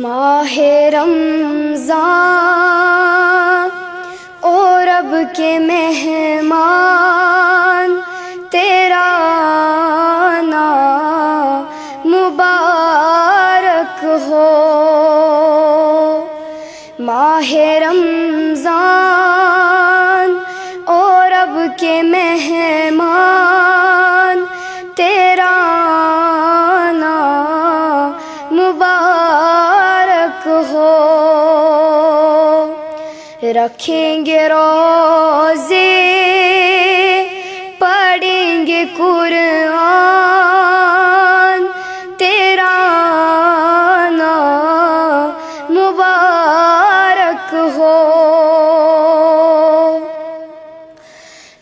ماہ رمضان او رب کے مہمان، تیرا نام مبارک ہو۔ ماہ رمضان او رب کے مہمان، تیرا نام مبارک ہو۔ رکھیں گے روزے، پڑھیں گے قرآن، تیرا نام مبارک ہو۔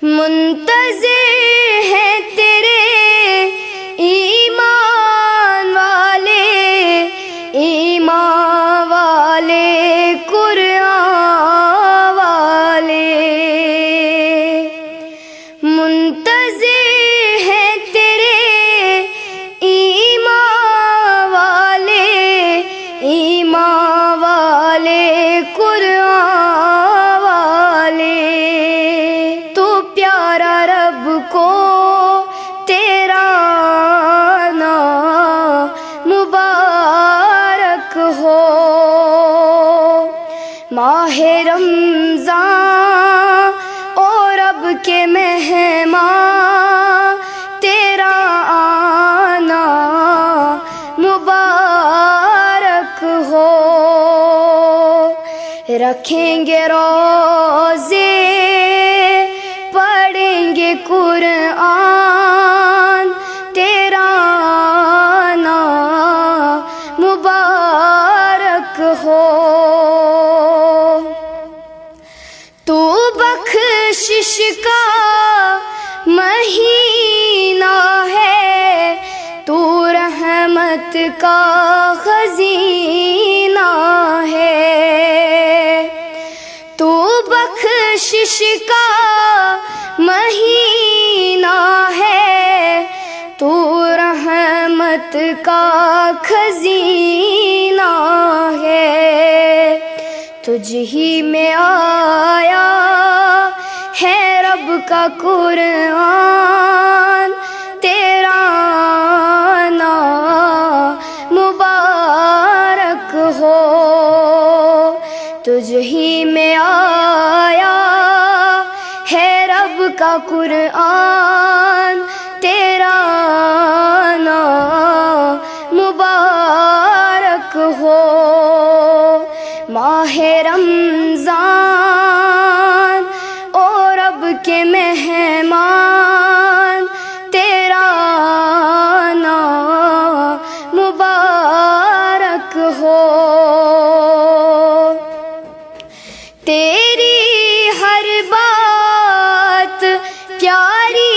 منتظر ہیں تیرے ایمان والے، ایمان والے قرآن والے۔ منتظر ہیں تیرے ایمان والے، ایمان والے قرآن والے۔ تو پیارا رب کو تیرا نام مبارک ہو۔ ماہ رمضان او رب کے مہمان، تیرا نام مبارک ہو۔ رکھیں گے روزے، پڑھیں گے قرآن، تیرا نام مبارک ہو۔ تو بخشش کا مہینہ ہے، تو رحمت کا خزینہ ہے۔ تو بخشش کا مہینہ ہے، تو رحمت کا خزینہ ہے۔ تجھ ہی میں آیا ہے رب کا قرآن، تیرا نام مبارک ہو۔ تجھ ہی میں آیا ہے رب کا قرآن، تیرا نام مبارک ہو۔ ماہ رمضان او رب کے مہمان، تیرا نام مبارک ہو۔ تیری ہر بات پیاری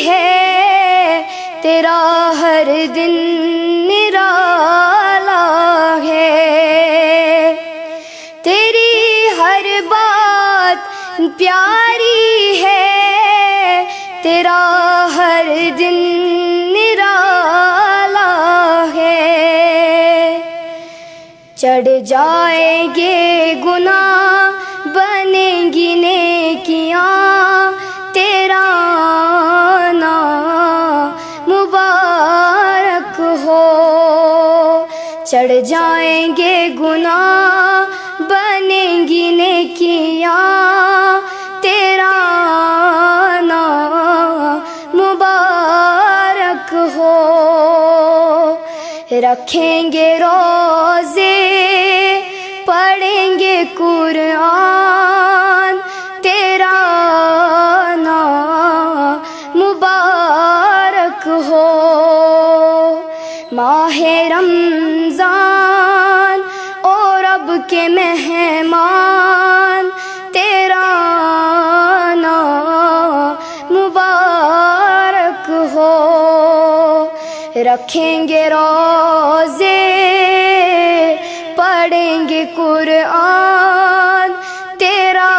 ہے، تیرا ہر دن نرالا ہے۔ تیری ہر بات پیاری ہے، تیرا ہر دن نرالا ہے۔ چڑھ جائیں گے گناہ، بنیں گی نیکیاں، تیرا نام مبارک ہو۔ چڑھ جائیں گے گناہ، بنیں گی نیکیاں، تیرا نام مبارک ہو۔ رکھیں گے روزے، پڑھیں گے قرآن، تیرا نام مبارک ہو۔ ماہ رمضان او رب کے مہمان، تیرا نام مبارک ہو۔ رکھیں گے روزے، پڑھیں گے قرآن، تیرا